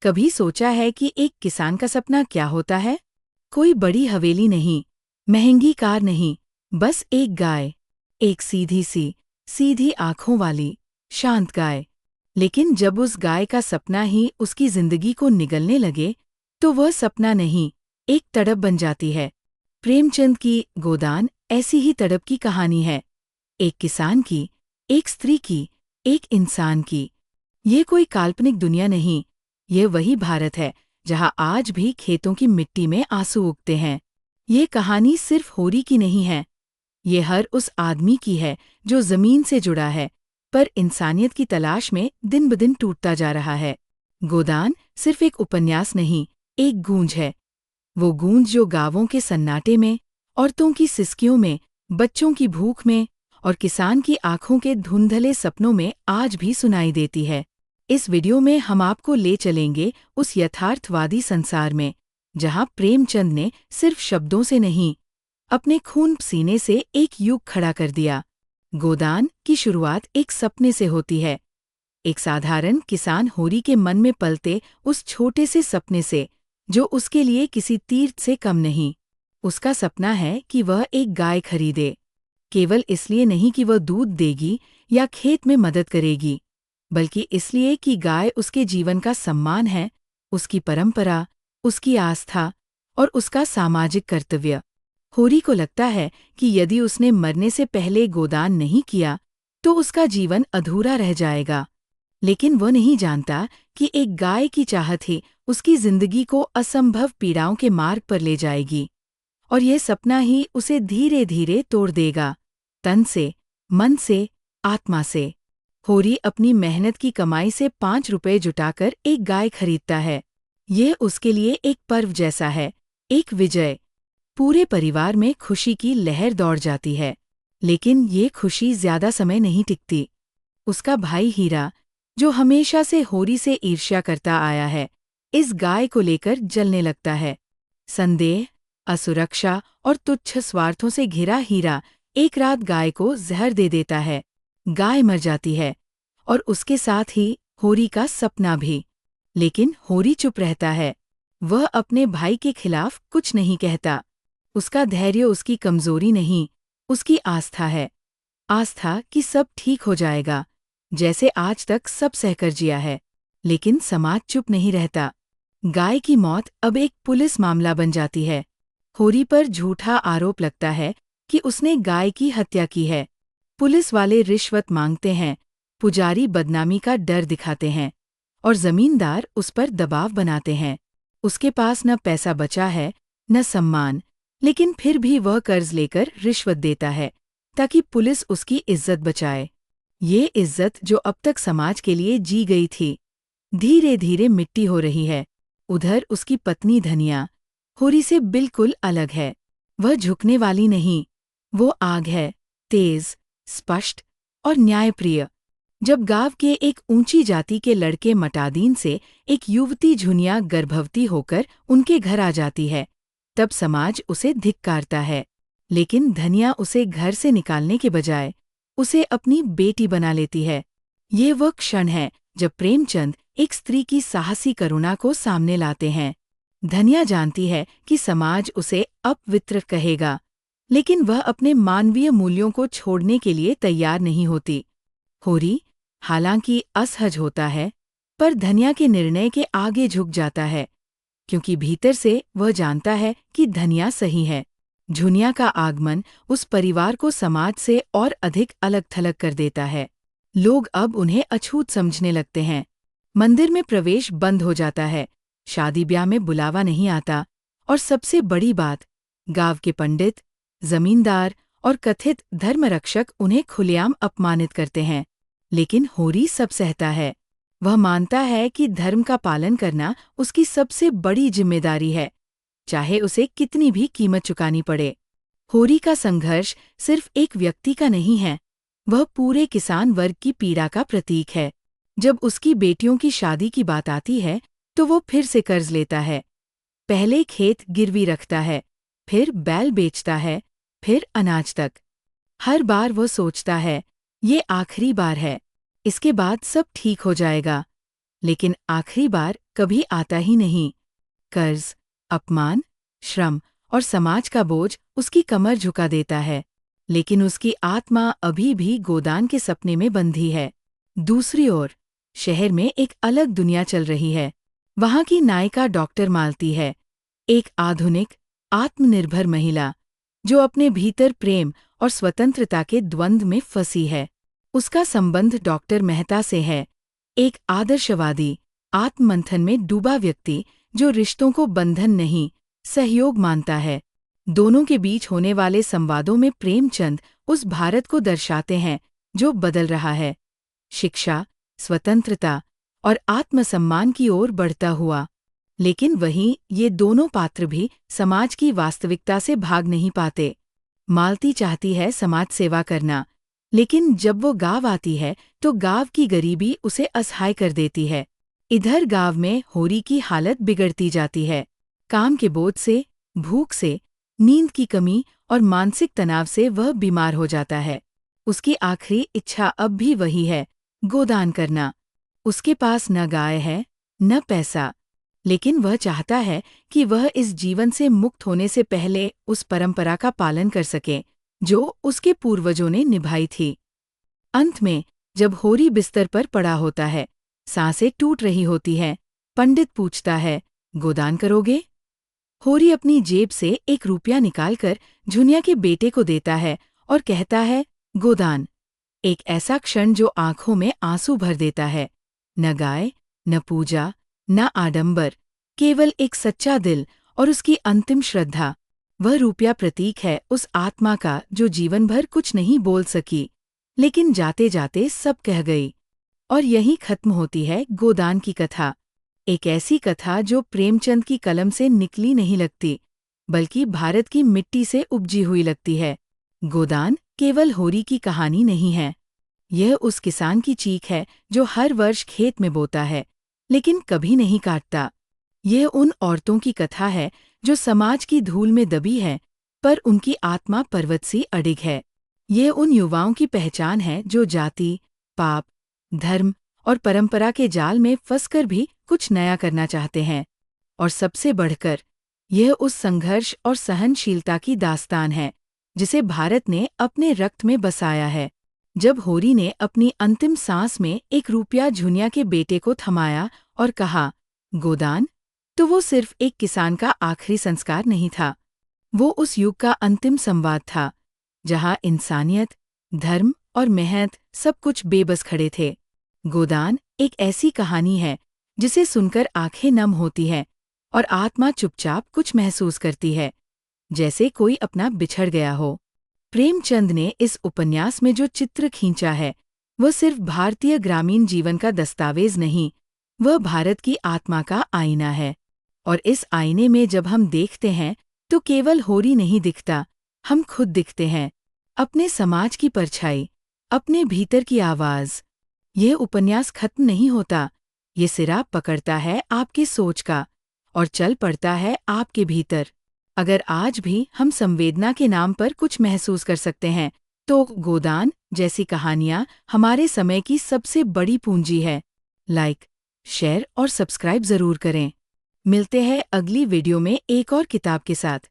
कभी सोचा है कि एक किसान का सपना क्या होता है? कोई बड़ी हवेली नहीं, महंगी कार नहीं, बस एक गाय। एक सीधी आंखों वाली, शांत गाय। लेकिन जब उस गाय का सपना ही उसकी जिंदगी को निगलने लगे, तो वह सपना नहीं, एक तड़प बन जाती है। प्रेमचंद की गोदान ऐसी ही तड़प की कहानी है। एक किसान की, एक स्त्री की, एक इंसान की। ये कोई काल्पनिक दुनिया नहीं, ये वही भारत है जहाँ आज भी खेतों की मिट्टी में आंसू उगते हैं। ये कहानी सिर्फ होरी की नहीं है, ये हर उस आदमी की है जो जमीन से जुड़ा है, पर इंसानियत की तलाश में दिन ब दिन टूटता जा रहा है। गोदान सिर्फ एक उपन्यास नहीं, एक गूंज है। वो गूंज जो गांवों के सन्नाटे में, औरतों की सिसकियों में, बच्चों की भूख में और किसान की आंखों के धुंधले सपनों में आज भी सुनाई देती है। इस वीडियो में हम आपको ले चलेंगे उस यथार्थवादी संसार में, जहां प्रेमचंद ने सिर्फ शब्दों से नहीं, अपने खून पसीने से एक युग खड़ा कर दिया। गोदान की शुरुआत एक सपने से होती है, एक साधारण किसान होरी के मन में पलते उस छोटे से सपने से, जो उसके लिए किसी तीर्थ से कम नहीं। उसका सपना है कि वह एक गाय खरीदे, केवल इसलिए नहीं कि वह दूध देगी या खेत में मदद करेगी, बल्कि इसलिए कि गाय उसके जीवन का सम्मान है, उसकी परंपरा, उसकी आस्था और उसका सामाजिक कर्तव्य। होरी को लगता है कि यदि उसने मरने से पहले गोदान नहीं किया, तो उसका जीवन अधूरा रह जाएगा। लेकिन वह नहीं जानता कि एक गाय की चाहत ही उसकी जिंदगी को असंभव पीड़ाओं के मार्ग पर ले जाएगी, और यह सपना ही उसे धीरे धीरे तोड़ देगा, तन से, मन से, आत्मा से। होरी अपनी मेहनत की कमाई से 5 रुपए जुटाकर एक गाय खरीदता है। ये उसके लिए एक पर्व जैसा है, एक विजय। पूरे परिवार में खुशी की लहर दौड़ जाती है। लेकिन ये खुशी ज्यादा समय नहीं टिकती। उसका भाई हीरा, जो हमेशा से होरी से ईर्ष्या करता आया है, इस गाय को लेकर जलने लगता है। संदेह, असुरक्षा और तुच्छ स्वार्थों से घिरा हीरा एक रात गाय को जहर दे देता है। गाय मर जाती है, और उसके साथ ही होरी का सपना भी। लेकिन होरी चुप रहता है। वह अपने भाई के खिलाफ कुछ नहीं कहता। उसका धैर्य उसकी कमजोरी नहीं, उसकी आस्था है। आस्था कि सब ठीक हो जाएगा, जैसे आज तक सब सहकर जिया है। लेकिन समाज चुप नहीं रहता। गाय की मौत अब एक पुलिस मामला बन जाती है। होरी पर झूठा आरोप लगता है कि उसने गाय की हत्या की है। पुलिस वाले रिश्वत मांगते हैं, पुजारी बदनामी का डर दिखाते हैं, और जमींदार उस पर दबाव बनाते हैं। उसके पास न पैसा बचा है, न सम्मान, लेकिन फिर भी वह कर्ज लेकर रिश्वत देता है, ताकि पुलिस उसकी इज्जत बचाए। ये इज्जत जो अब तक समाज के लिए जी गई थी, धीरे धीरे मिट्टी हो रही है। उधर उसकी पत्नी धनिया, होरी से बिल्कुल अलग है। वह झुकने वाली नहीं, वो आग है, तेज, स्पष्ट और न्यायप्रिय। जब गांव के एक ऊंची जाति के लड़के मटादीन से एक युवती झुनिया गर्भवती होकर उनके घर आ जाती है, तब समाज उसे धिक्कारता है। लेकिन धनिया उसे घर से निकालने के बजाय उसे अपनी बेटी बना लेती है। ये वह क्षण है जब प्रेमचंद एक स्त्री की साहसी करुणा को सामने लाते हैं। धनिया जानती है कि समाज उसे अपवित्र कहेगा, लेकिन वह अपने मानवीय मूल्यों को छोड़ने के लिए तैयार नहीं होती। होरी हालांकि असहज होता है, पर धनिया के निर्णय के आगे झुक जाता है, क्योंकि भीतर से वह जानता है कि धनिया सही है। झुनिया का आगमन उस परिवार को समाज से और अधिक अलग थलग कर देता है। लोग अब उन्हें अछूत समझने लगते हैं। मंदिर में प्रवेश बंद हो जाता है, शादी ब्याह में बुलावा नहीं आता, और सबसे बड़ी बात, गांव के पंडित, जमींदार और कथित धर्मरक्षक उन्हें खुलेआम अपमानित करते हैं। लेकिन होरी सब सहता है। वह मानता है कि धर्म का पालन करना उसकी सबसे बड़ी जिम्मेदारी है, चाहे उसे कितनी भी कीमत चुकानी पड़े। होरी का संघर्ष सिर्फ एक व्यक्ति का नहीं है, वह पूरे किसान वर्ग की पीड़ा का प्रतीक है। जब उसकी बेटियों की शादी की बात आती है, तो वो फिर से कर्ज लेता है। पहले खेत गिरवी रखता है, फिर बैल बेचता है, फिर अनाज तक। हर बार वो सोचता है, ये आखिरी बार है, इसके बाद सब ठीक हो जाएगा। लेकिन आखिरी बार कभी आता ही नहीं। कर्ज, अपमान, श्रम और समाज का बोझ उसकी कमर झुका देता है, लेकिन उसकी आत्मा अभी भी गोदान के सपने में बंधी है। दूसरी ओर शहर में एक अलग दुनिया चल रही है। वहाँ की नायिका डॉक्टर मालती है, एक आधुनिक, आत्मनिर्भर महिला जो अपने भीतर प्रेम और स्वतंत्रता के द्वंद्व में फंसी है। उसका संबंध डॉक्टर मेहता से है, एक आदर्शवादी, आत्ममंथन में डूबा व्यक्ति जो रिश्तों को बंधन नहीं, सहयोग मानता है। दोनों के बीच होने वाले संवादों में प्रेमचंद उस भारत को दर्शाते हैं जो बदल रहा है, शिक्षा, स्वतंत्रता और आत्मसम्मान की ओर बढ़ता हुआ। लेकिन वहीं ये दोनों पात्र भी समाज की वास्तविकता से भाग नहीं पाते। मालती चाहती है समाज सेवा करना, लेकिन जब वो गाँव आती है तो गाँव की गरीबी उसे असहाय कर देती है। इधर गाँव में होरी की हालत बिगड़ती जाती है। काम के बोझ से, भूख से, नींद की कमी और मानसिक तनाव से वह बीमार हो जाता है। उसकी आखिरी इच्छा अब भी वही है, गोदान करना। उसके पास न गाय है, न पैसा, लेकिन वह चाहता है कि वह इस जीवन से मुक्त होने से पहले उस परंपरा का पालन कर सके जो उसके पूर्वजों ने निभाई थी। अंत में जब होरी बिस्तर पर पड़ा होता है, सांसें टूट रही होती हैं, पंडित पूछता है, गोदान करोगे? होरी अपनी जेब से 1 रुपया निकालकर झुनिया के बेटे को देता है और कहता है, गोदान। एक ऐसा क्षण जो आंखों में आंसू भर देता है। न गाय, न पूजा, न आडंबर, केवल एक सच्चा दिल और उसकी अंतिम श्रद्धा। वह रुपया प्रतीक है उस आत्मा का जो जीवन भर कुछ नहीं बोल सकी, लेकिन जाते जाते सब कह गई। और यहीं खत्म होती है गोदान की कथा। एक ऐसी कथा जो प्रेमचंद की कलम से निकली नहीं लगती, बल्कि भारत की मिट्टी से उपजी हुई लगती है। गोदान केवल होरी की कहानी नहीं है। यह उस किसान की चीख है जो हर वर्ष खेत में बोता है, लेकिन कभी नहीं काटता। यह उन औरतों की कथा है जो समाज की धूल में दबी है, पर उनकी आत्मा पर्वत सी अडिग है। यह उन युवाओं की पहचान है जो जाति, पाप, धर्म और परंपरा के जाल में फंसकर भी कुछ नया करना चाहते हैं। और सबसे बढ़कर, यह उस संघर्ष और सहनशीलता की दास्तान है जिसे भारत ने अपने रक्त में बसाया है। जब होरी ने अपनी अंतिम सांस में 1 रुपया झुनिया के बेटे को थमाया और कहा, गोदान, तो वो सिर्फ एक किसान का आखिरी संस्कार नहीं था। वो उस युग का अंतिम संवाद था, जहाँ इंसानियत, धर्म और मेहनत सब कुछ बेबस खड़े थे। गोदान एक ऐसी कहानी है जिसे सुनकर आंखें नम होती हैं और आत्मा चुपचाप कुछ महसूस करती है, जैसे कोई अपना बिछड़ गया हो। प्रेमचंद ने इस उपन्यास में जो चित्र खींचा है, वह सिर्फ भारतीय ग्रामीण जीवन का दस्तावेज नहीं, वह भारत की आत्मा का आईना है। और इस आईने में जब हम देखते हैं तो केवल होरी नहीं दिखता, हम खुद दिखते हैं, अपने समाज की परछाई, अपने भीतर की आवाज़। यह उपन्यास खत्म नहीं होता, ये सिरा पकड़ता है आपकी सोच का और चल पड़ता है आपके भीतर। अगर आज भी हम संवेदना के नाम पर कुछ महसूस कर सकते हैं, तो गोदान जैसी कहानियाँ हमारे समय की सबसे बड़ी पूंजी है। लाइक, शेयर और सब्सक्राइब ज़रूर करें। मिलते हैं अगली वीडियो में एक और किताब के साथ।